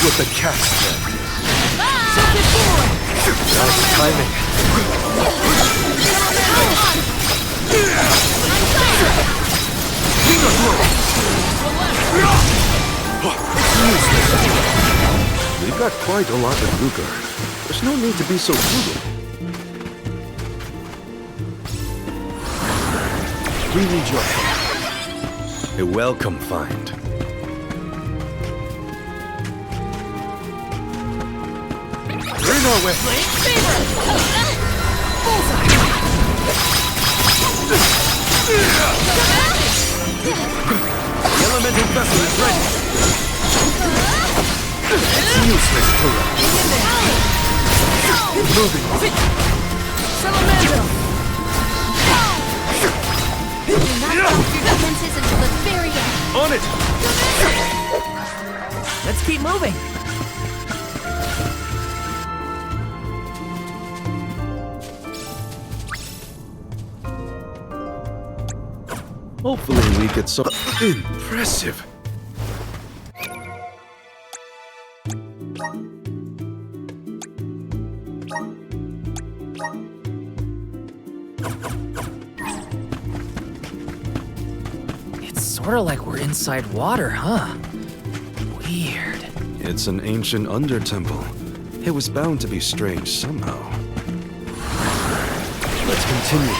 with the cast then. Nice timing. We've got quite a lot of lucre. There's no need to be so frugal. We need your help. A welcome find. We're in our way. The elemental vessel is ready. It's useless to run. Moving. Salamander! Do not stop your defenses until the very end. On it! Let's keep moving. Hopefully we get some impressive. It's sort of like we're inside water, huh? Weird. It's an ancient under-temple. It was bound to be strange somehow. Let's continue.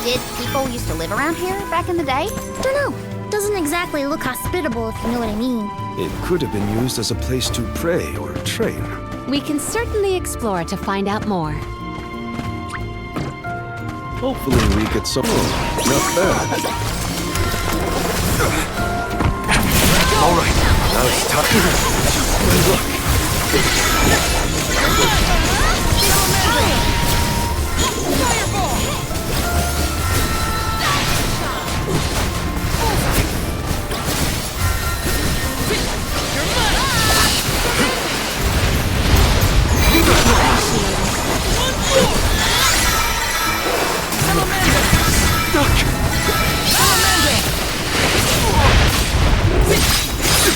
Did people used to live around here back in the day? Dunno. Doesn't exactly look hospitable, if you know what I mean. It could have been used as a place to pray or train. We can certainly explore to find out more. Hopefully we get some... not bad. Alright, now it's time. Good luck.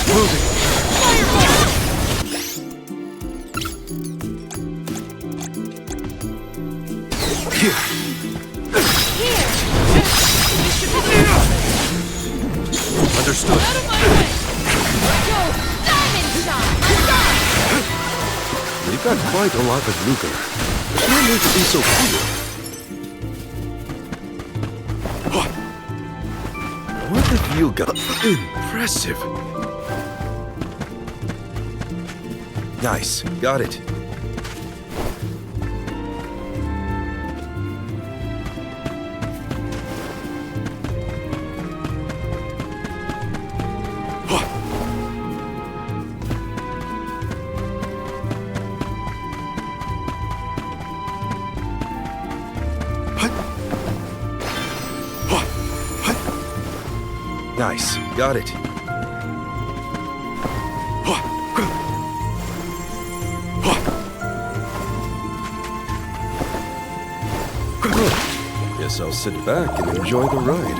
Moving. Here. Understood. We've got quite a lot of lucre. There's no need to be so cool. What have you got? Impressive. Nice. Got it. Nice. Got it. Guess I'll sit back and enjoy the ride.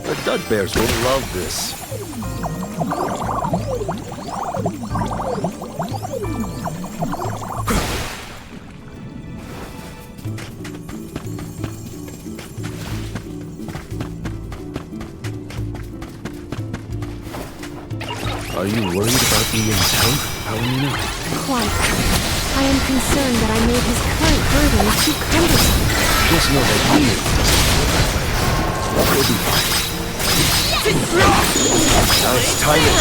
The Dud Bears will love this. Are you worried about Ian's health? How will you know? Quite. I am concerned that I made his current burden too cumbersome. Just know that Ian will be fine. Now it's timing.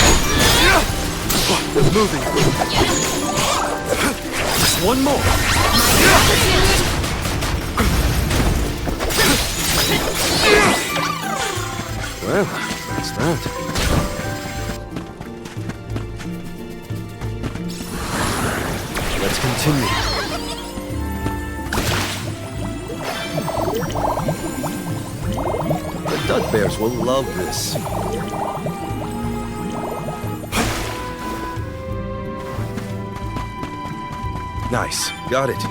Moving. Just one more. Well, that's that. Let's continue. The Dudbears will love this. Nice, got it.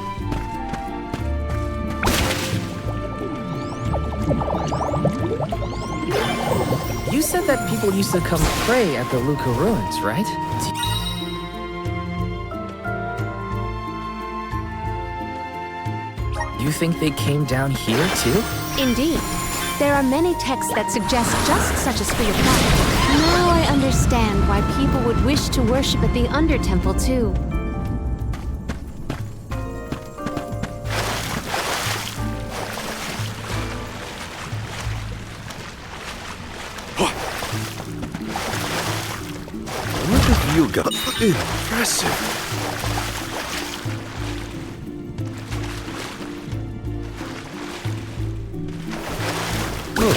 You said that people used to come pray at the Luca ruins, right? Do you think they came down here too? Indeed. There are many texts that suggest just such a school of thought. Now I understand why people would wish to worship at the Undertemple too. Look at you guys. Impressive. Oh,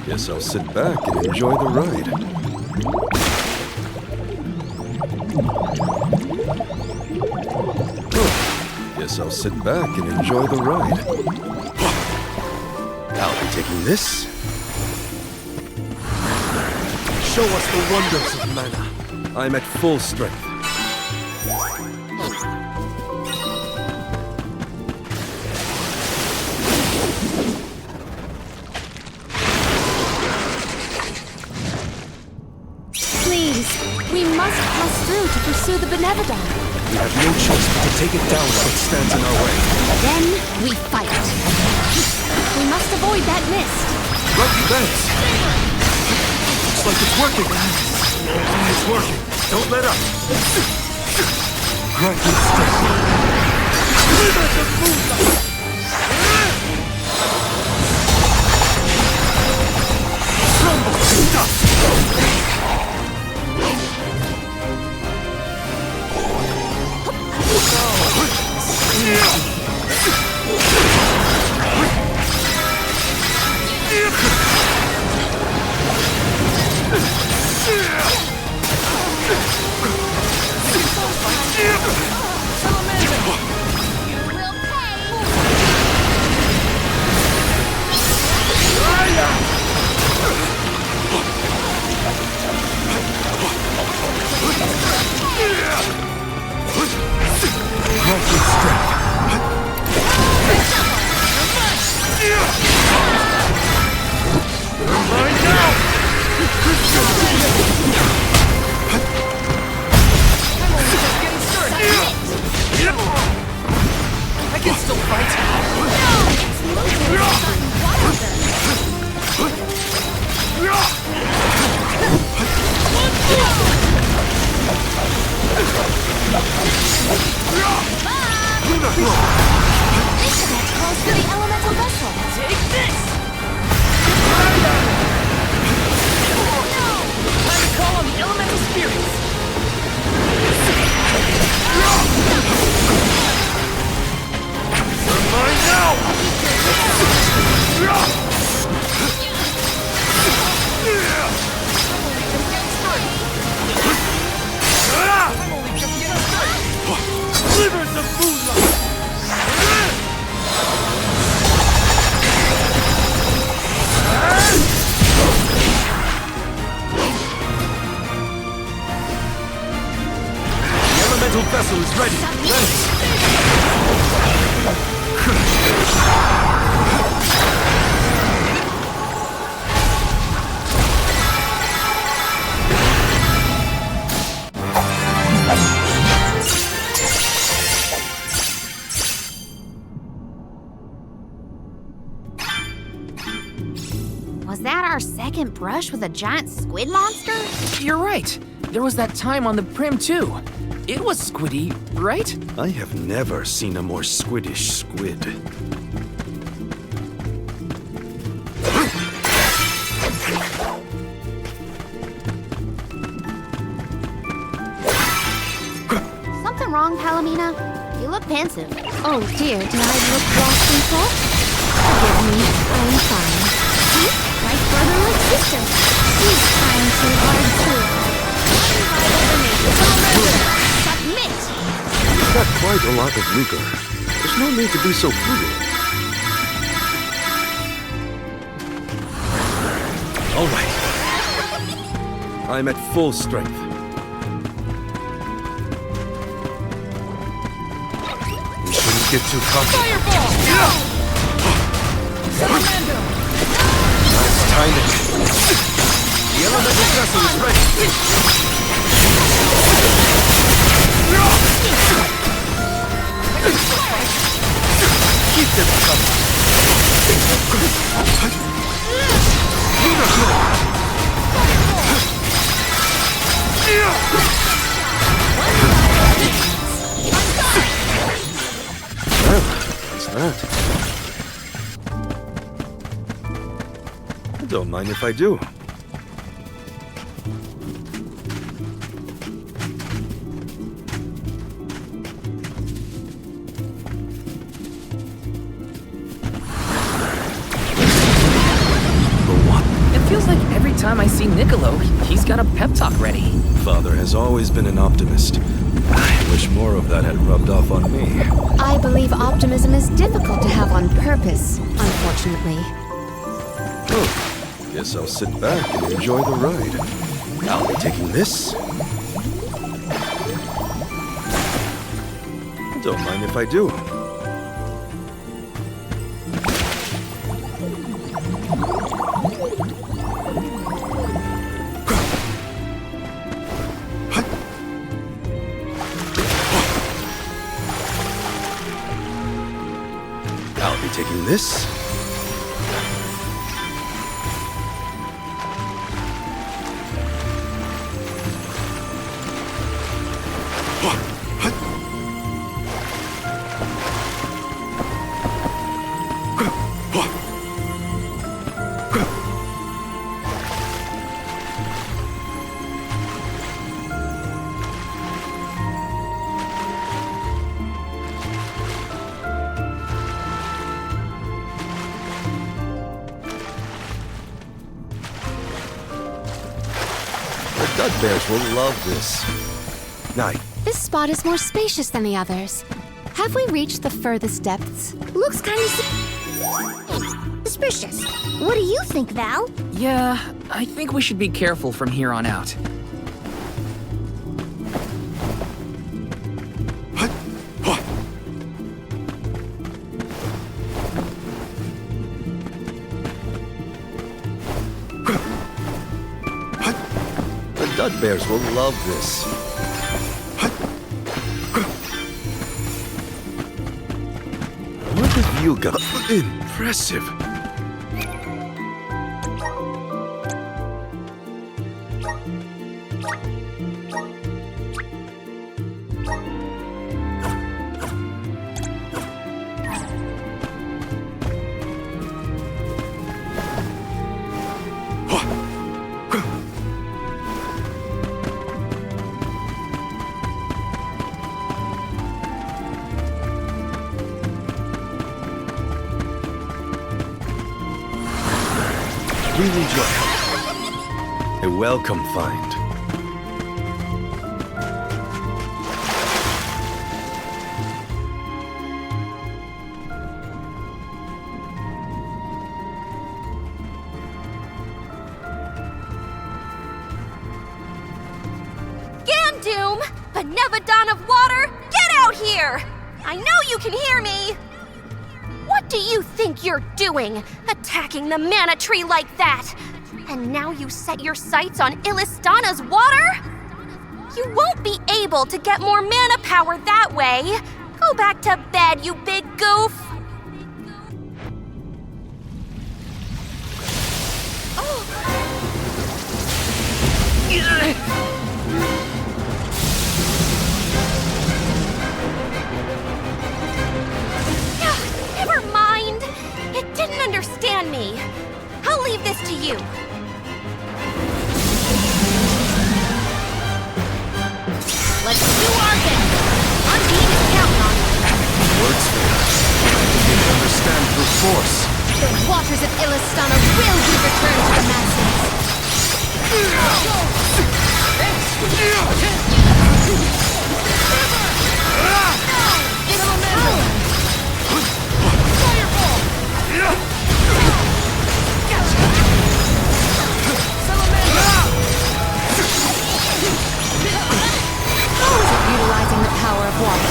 guess I'll sit back and enjoy the ride. Oh, guess I'll sit back and enjoy the ride. I'll be taking this. Show us the wonders of mana. I'm at full strength. Please, we must pass through to pursue the Benevodon. We have no choice but to take it down while it stands in our way. Then we fight. We must avoid that mist. Lucky thanks. Looks like it's working. It's working. Don't let up. Right step. Crumble to dust. I can still fight. Close to the elemental vessel. Take this! Time to call on the elemental spirits. You're mine now! Slivers of moonlight! The elemental vessel is ready. Thanks. Was that our second brush with a giant squid monster? You're right. There was that time on the Prim too. It was squiddy, right? I have never seen a more squiddish squid. Something wrong, Palomina? You look pensive. Oh dear, did I look lost in thought? Forgive me, I'm fine. Like brother, like sister. He's trying too hard too. Submit! You've got quite a lot of Luca. There's no need to be so frugal. All right. I'm at full strength. You shouldn't get too comfortable. Fireball! Nice timing. The elemental vessel is ready. Keep them coming. Well, what's that? Don't mind if I do. It feels like every time I see Niccolo, he's got a pep talk ready. Father has always been an optimist. I wish more of that had rubbed off on me. I believe optimism is difficult to have on purpose, unfortunately. Oh, guess I'll sit back and enjoy the ride. I'll be taking this. Don't mind if I do. I'll be taking this. The bears will love this. Night. This spot is more spacious than the others. Have we reached the furthest depths? Looks kind of suspicious. What do you think, Val? Yeah, I think we should be careful from here on out. The bears will love this. What have you got? Impressive. We need your help. A welcome find. Gandoom! Benevodon of water, get out here! I know you can hear me! What do you think you're doing, attacking the mana tree like that? And now you set your sights on Illistana's water? You won't be able to get more mana power that way. Go back to bed, you big goof! Never mind. It didn't understand me. I'll leave this to you. Let's do our best. Undine is counting on you. Words fail. I can understand through force. The waters of Illistana will be returned to the masses. Utilizing the power of water.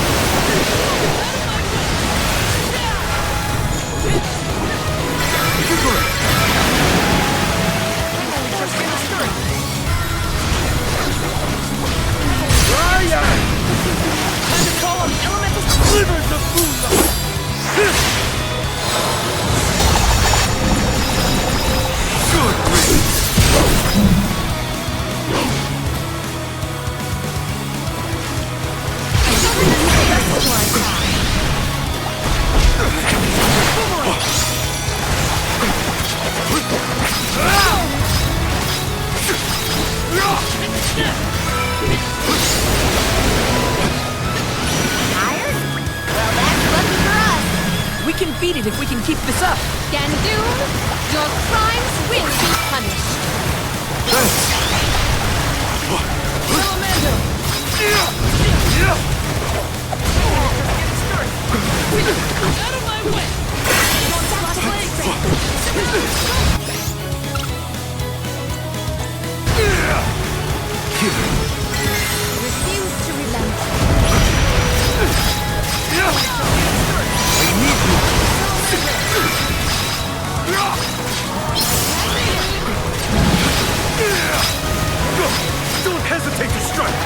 We can beat it if we can keep this up. Gandoom, your crimes will be punished. Out of my way! Refuse to relent. Don't hesitate to strike!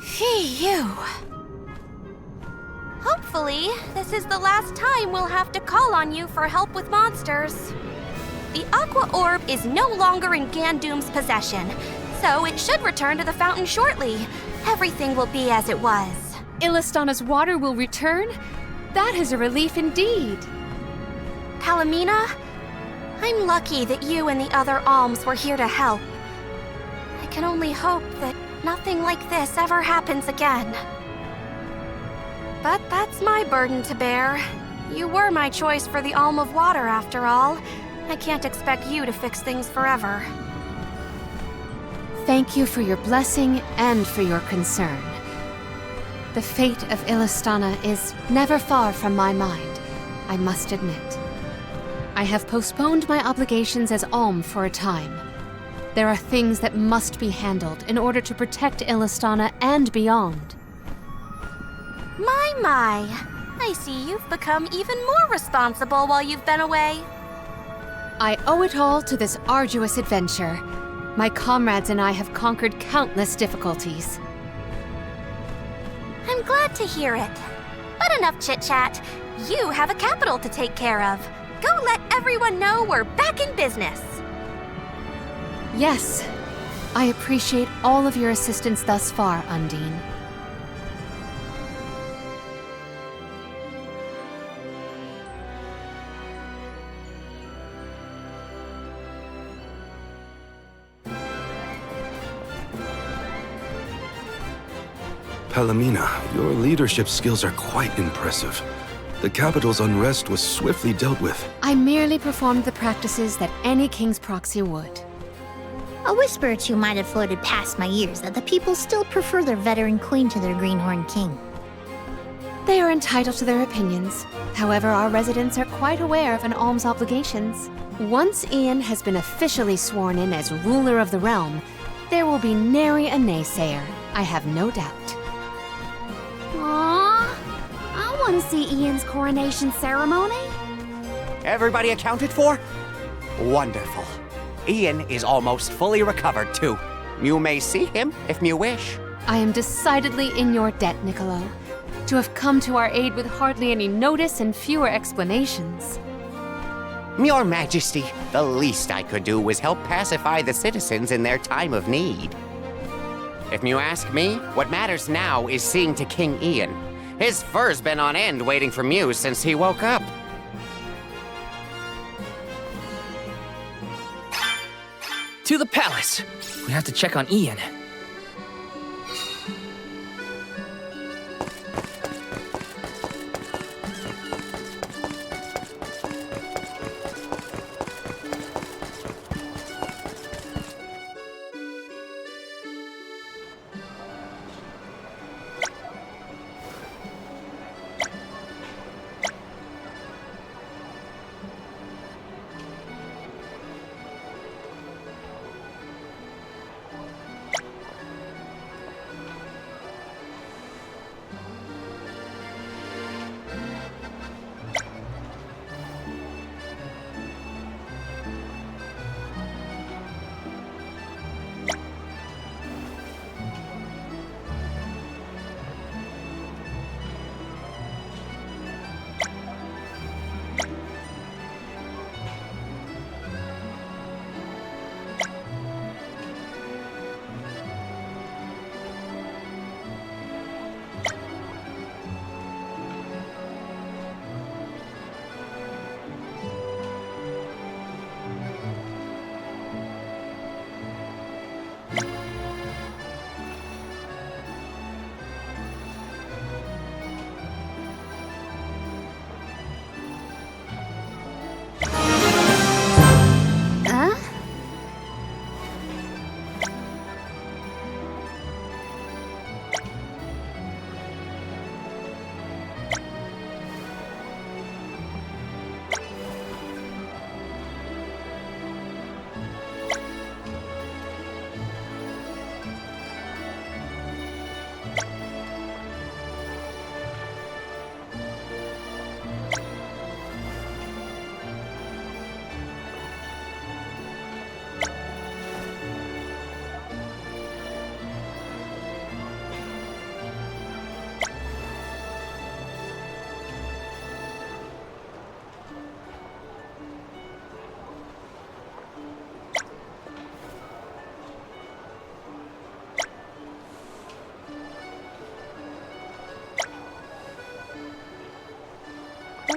Phew. Hopefully, this is the last time we'll have to call on you for help with monsters. The Aqua Orb is no longer in Gandoom's possession, so it should return to the fountain shortly. Everything will be as it was. Illistana's water will return? That is a relief indeed. Palomina, I'm lucky that you and the other alms were here to help. I can only hope that nothing like this ever happens again. But that's my burden to bear. You were my choice for the Alm of Water, after all. I can't expect you to fix things forever. Thank you for your blessing and for your concern. The fate of Illistana is never far from my mind, I must admit. I have postponed my obligations as Alm for a time. There are things that must be handled in order to protect Illistana and beyond. My. I see you've become even more responsible while you've been away. I owe it all to this arduous adventure. My comrades and I have conquered countless difficulties. I'm glad to hear it. But enough chit-chat. You have a capital to take care of. Go let everyone know we're back in business. Yes. I appreciate all of your assistance thus far, Undine. Palomina, your leadership skills are quite impressive. The capital's unrest was swiftly dealt with. I merely performed the practices that any king's proxy would. A whisper or two might have floated past my ears that the people still prefer their veteran queen to their greenhorn king. They are entitled to their opinions. However, our residents are quite aware of an alm's obligations. Once Ian has been officially sworn in as ruler of the realm, there will be nary a naysayer, I have no doubt. Aww, I want to see Ian's coronation ceremony. Everybody accounted for? Wonderful. Ian is almost fully recovered, too. You may see him if you wish. I am decidedly in your debt, Niccolo. To have come to our aid with hardly any notice and fewer explanations. Your Majesty, the least I could do was help pacify the citizens in their time of need. If you ask me, what matters now is seeing to King Ian. His fur's been on end waiting for Mew since he woke up. To the palace! We have to check on Ian.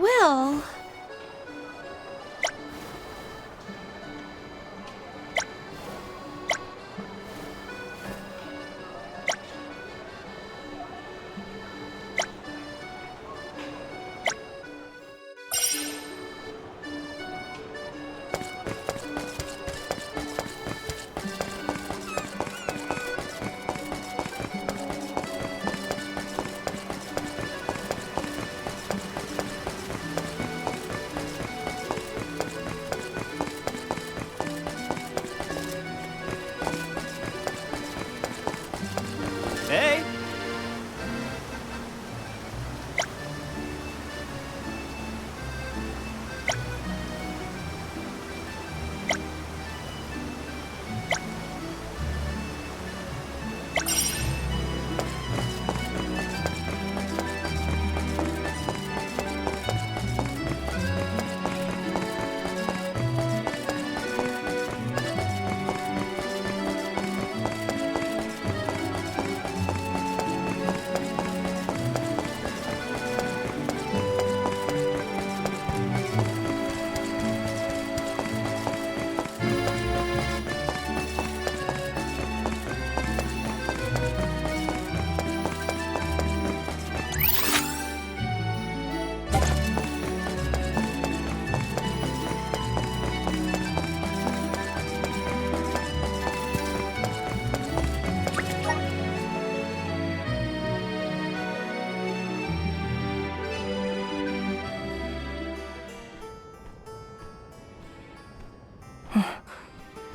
Well... Hey!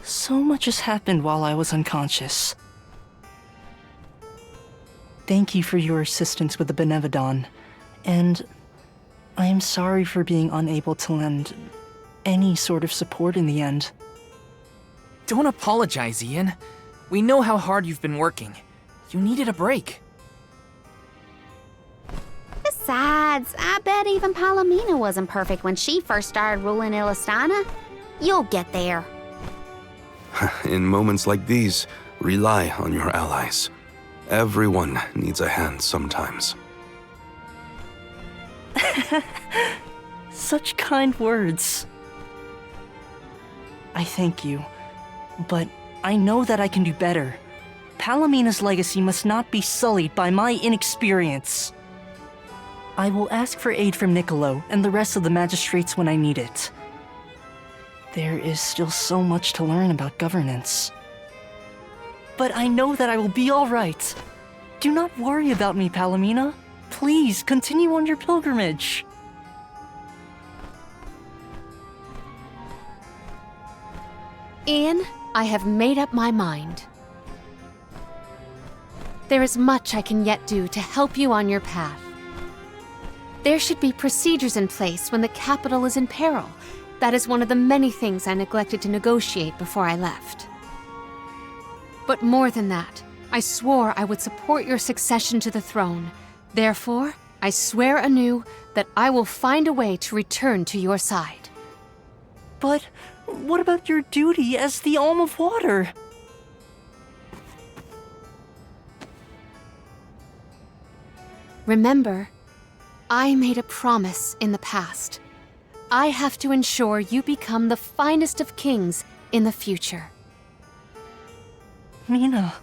So much has happened while I was unconscious. Thank you for your assistance with the Benevodon, and I am sorry for being unable to lend any sort of support in the end. Don't apologize, Ian. We know how hard you've been working. You needed a break. Besides, I bet even Palomina wasn't perfect when she first started ruling Illistana. You'll get there. In moments like these, Rely on your allies. Everyone needs a hand sometimes. Such kind words. I thank you, but I know that I can do better. Palamina's legacy must not be sullied by my inexperience. I will ask for aid from Niccolo and the rest of the magistrates when I need it. There is still so much to learn about governance. But I know that I will be all right. Do not worry about me, Palamina. Please, continue on your pilgrimage. Ian, I have made up my mind. There is much I can yet do to help you on your path. There should be procedures in place when the capital is in peril. That is one of the many things I neglected to negotiate before I left. But more than that, I swore I would support your succession to the throne. Therefore, I swear anew that I will find a way to return to your side. But what about your duty as the Alm of Water? Remember, I made a promise in the past. I have to ensure you become the finest of kings in the future. Mina.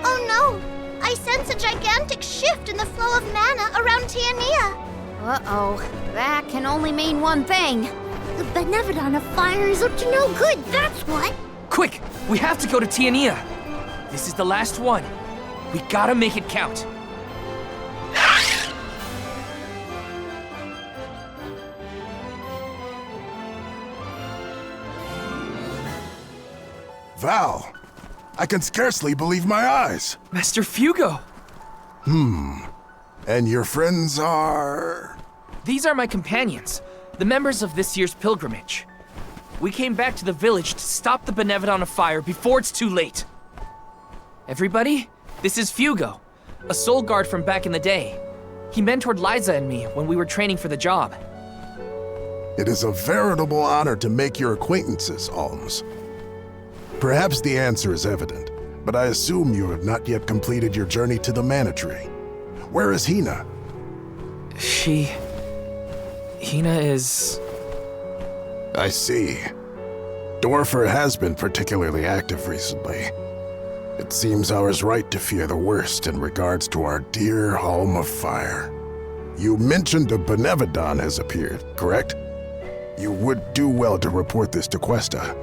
Oh no! I sense a gigantic shift in the flow of mana around Tiania. Uh-oh. That can only mean one thing. The Benevodon of Fire is up to no good, that's what! Quick! We have to go to Tiania! This is the last one. We gotta make it count. Val, I can scarcely believe my eyes. Master Fugo! And your friends are... These are my companions, the members of this year's pilgrimage. We came back to the village to stop the Benevodon of Fire before it's too late. Everybody, this is Fugo, a soul guard from back in the day. He mentored Liza and me when we were training for the job. It is a veritable honor to make your acquaintances, Alms. Perhaps the answer is evident, but I assume you have not yet completed your journey to the Mana Tree. Where is Hina? Hina is... I see. Dorfer has been particularly active recently. It seems I was right to fear the worst in regards to our dear Alm of Fire. You mentioned a Benevodon has appeared, correct? You would do well to report this to Questa.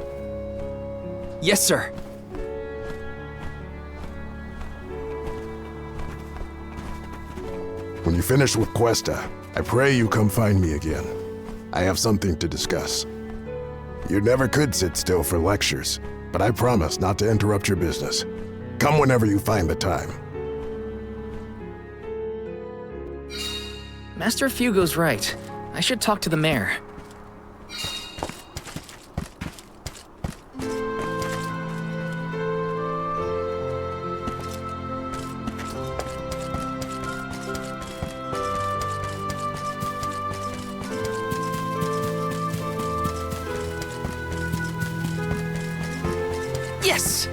Yes, sir. When you finish with Questa, I pray you come find me again. I have something to discuss. You never could sit still for lectures, but I promise not to interrupt your business. Come whenever you find the time. Master Fugo's right. I should talk to the mayor. Yes!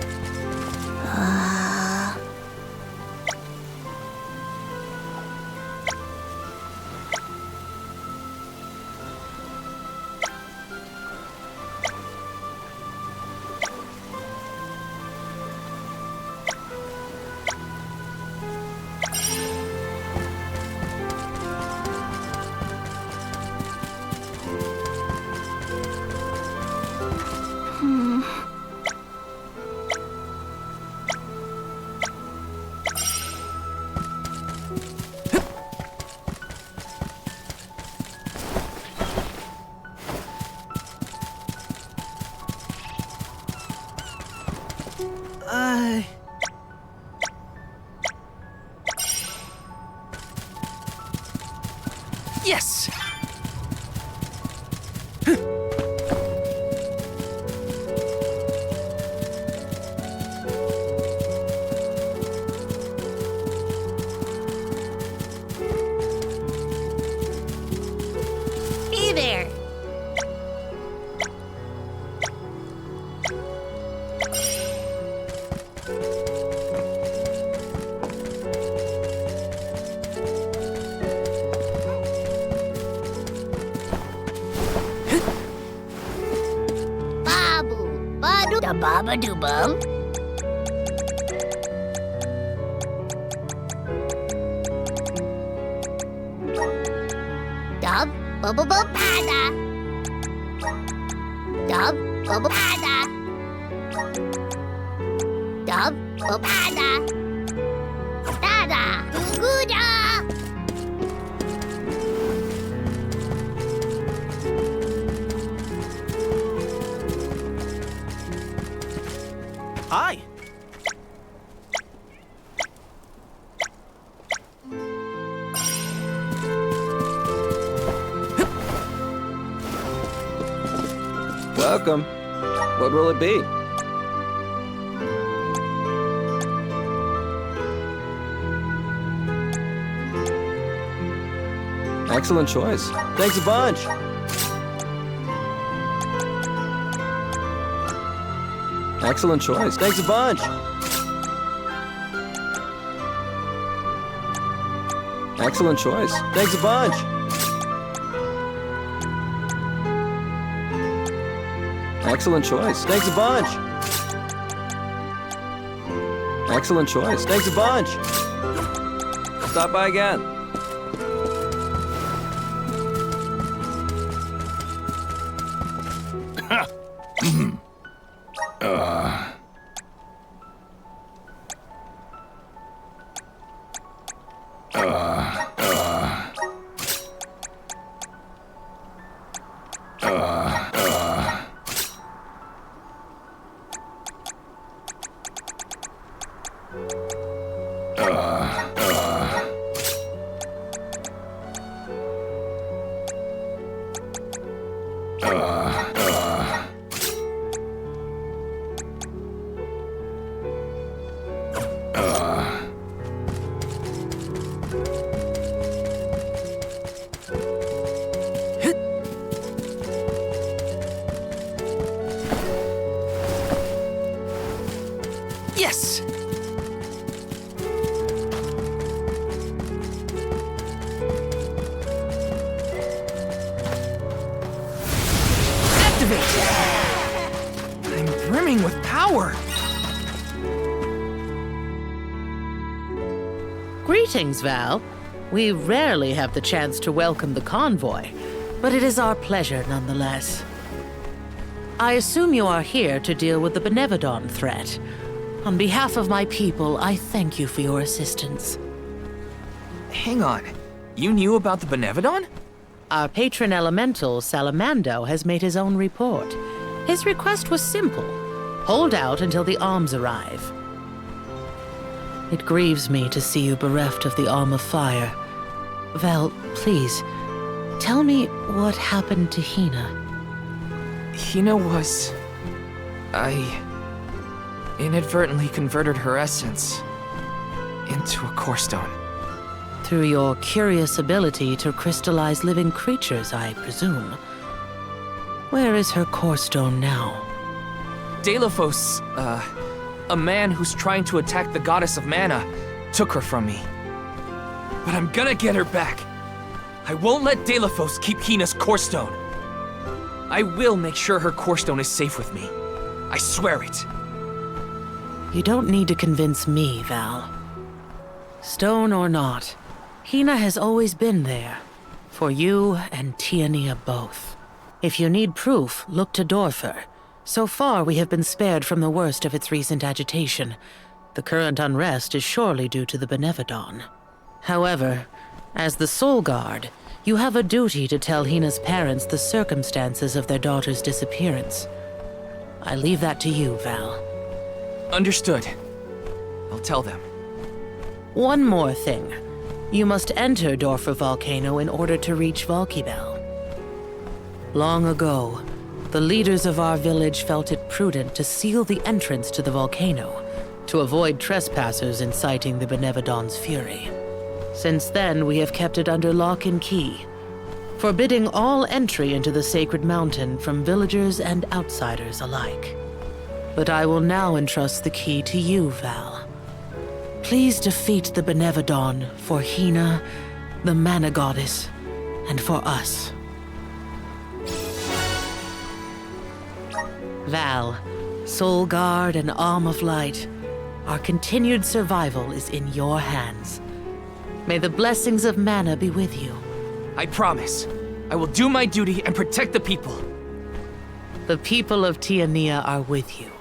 Yes! Baba-doo-bum. Dub, bubble-bub-pada. Dub, bubble-pada. Dub, bubble-pada. Dada, goo-goo-da. Hi! Welcome. What will it be? Excellent choice. Thanks a bunch. Excellent choice. Thanks a bunch. Excellent choice. Thanks a bunch. Excellent choice. Thanks a bunch. Excellent choice. Thanks a bunch. Stop by again. Yes! Activate! I'm brimming with power! Greetings, Val. We rarely have the chance to welcome the convoy, but it is our pleasure nonetheless. I assume you are here to deal with the Benevodon threat. On behalf of my people, I thank you for your assistance. Hang on. You knew about the Benevodon? Our patron elemental, Salamando, has made his own report. His request was simple. Hold out until the alms arrive. It grieves me to see you bereft of the Arm of Fire. Val, please, tell me what happened to Hina. Hina was... I inadvertently converted her essence into a core stone. Through your curious ability to crystallize living creatures, I presume. Where is her core stone now? Delphos, a man who's trying to attack the goddess of mana, took her from me. But I'm gonna get her back. I won't let Delphos keep Hina's core stone. I will make sure her core stone is safe with me. I swear it. You don't need to convince me, Val. Stone or not, Hina has always been there. For you and Tiania both. If you need proof, look to Dorfer. So far, we have been spared from the worst of its recent agitation. The current unrest is surely due to the Benevodon. However, as the Soul Guard, you have a duty to tell Hina's parents the circumstances of their daughter's disappearance. I leave that to you, Val. Understood. I'll tell them. One more thing. You must enter Dorfer Volcano in order to reach Valkibel. Long ago, the leaders of our village felt it prudent to seal the entrance to the volcano to avoid trespassers inciting the Benevodon's fury. Since then, we have kept it under lock and key, forbidding all entry into the sacred mountain from villagers and outsiders alike. but I will now entrust the key to you, Val. Please defeat the Benevodon for Hina, the Mana Goddess, and for us. Val, Soul Guard and Arm of Light, our continued survival is in your hands. May the blessings of Mana be with you. I promise. I will do my duty and protect the people. The people of Tiania are with you.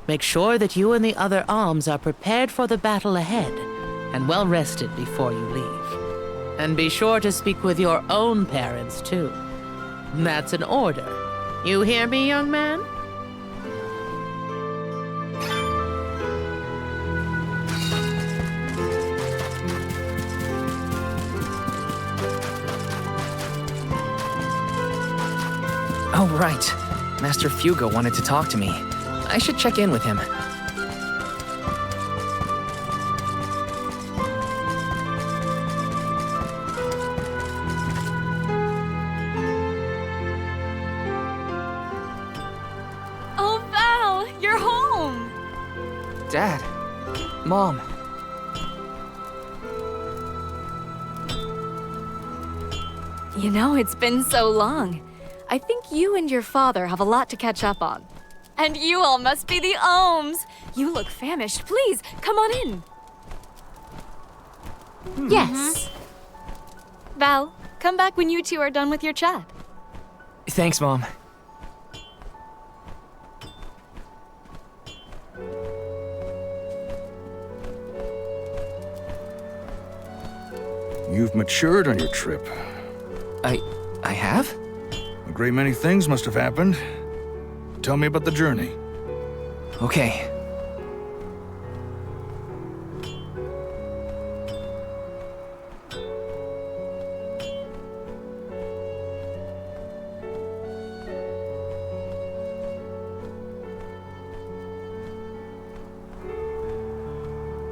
Make sure that you and the other alms are prepared for the battle ahead, and well rested before you leave. And be sure to speak with your own parents, too. That's an order. You hear me, young man? Oh, right. Master Fugo wanted to talk to me. I should check in with him. Oh, Val, you're home! Dad. Mom. You know, it's been so long. I think you and your father have a lot to catch up on. And you all must be the alms. You look famished. Please, come on in. Yes. Val, come back when you two are done with your chat. Thanks, Mom. You've matured on your trip. I have? A great many things must have happened. Tell me about the journey. Okay.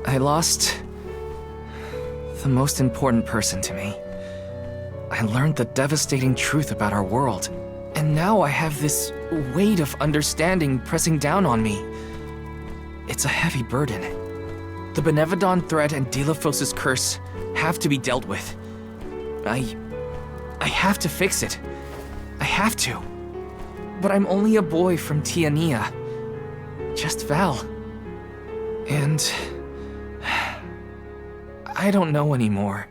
I lost the most important person to me. I learned the devastating truth about our world, and now I have this weight of understanding pressing down on me. It's a heavy burden. The Benevodon threat and Dilophosa's curse have to be dealt with. I have to fix it. I have to. But I'm only a boy from Tiania. Just Val. And I don't know anymore.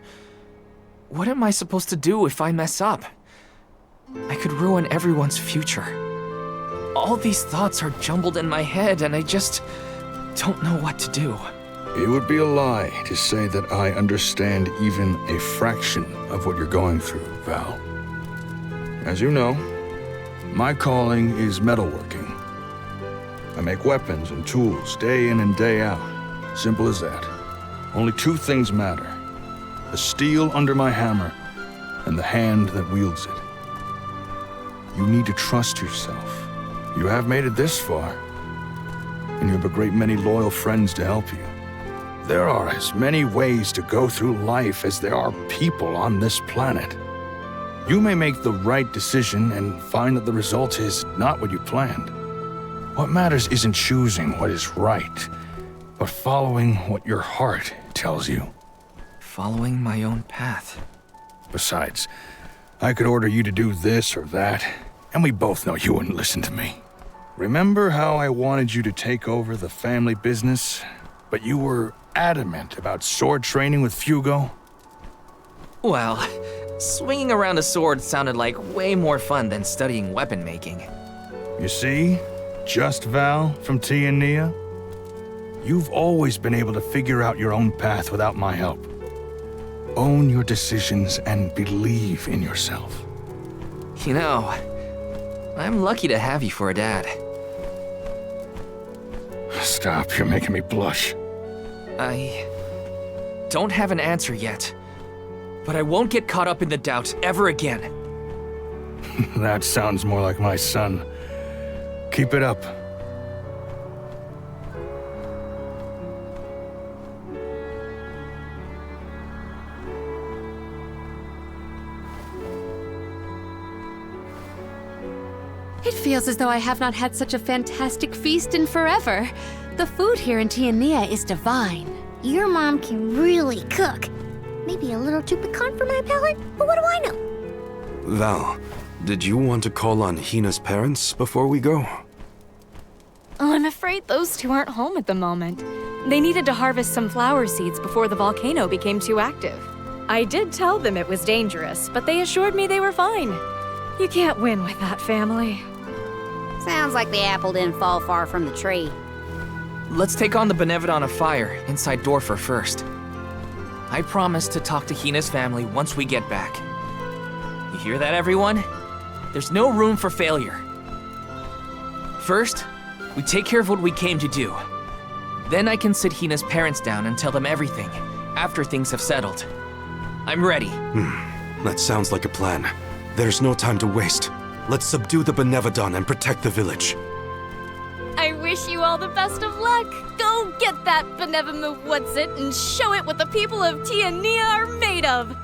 What am I supposed to do if I mess up? I could ruin everyone's future. All these thoughts are jumbled in my head, and I just don't know what to do. It would be a lie to say that I understand even a fraction of what you're going through, Val. As you know, my calling is metalworking. I make weapons and tools day in and day out. Simple as that. Only two things matter: the steel under my hammer and the hand that wields it. You need to trust yourself. You have made it this far, and you have a great many loyal friends to help you. There are as many ways to go through life as there are people on this planet. You may make the right decision and find that the result is not what you planned. What matters isn't choosing what is right, but following what your heart tells you. Following my own path. Besides, I could order you to do this or that, and we both know you wouldn't listen to me. Remember how I wanted you to take over the family business, but you were adamant about sword training with Fugo? Well, swinging around a sword sounded like way more fun than studying weapon making. You see? Just Val from Tiania? You've always been able to figure out your own path without my help. Own your decisions and believe in yourself. You know, I'm lucky to have you for a dad. Stop, you're making me blush. I don't have an answer yet, but I won't get caught up in the doubt ever again. That sounds more like my son. Keep it up. It feels as though I have not had such a fantastic feast in forever. The food here in Tiania is divine. Your mom can really cook. Maybe a little too piquant for my palate, but what do I know? Val, did you want to call on Hina's parents before we go? Oh, I'm afraid those two aren't home at the moment. They needed to harvest some flower seeds before the volcano became too active. I did tell them it was dangerous, but they assured me they were fine. You can't win with that family. Sounds like the apple didn't fall far from the tree. Let's take on the Benevodon Fire inside Dorfer first. I promise to talk to Hina's family once we get back. You hear that, everyone? There's no room for failure. First, we take care of what we came to do. Then I can sit Hina's parents down and tell them everything, after things have settled. I'm ready. That sounds like a plan. There's no time to waste. Let's subdue the Benevodon and protect the village. I wish you all the best of luck. Go get that benevolent what's-it and show it what the people of Tiania are made of.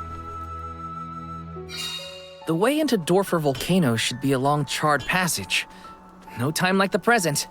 The way into Dorfer Volcano should be along charred passage. No time like the present.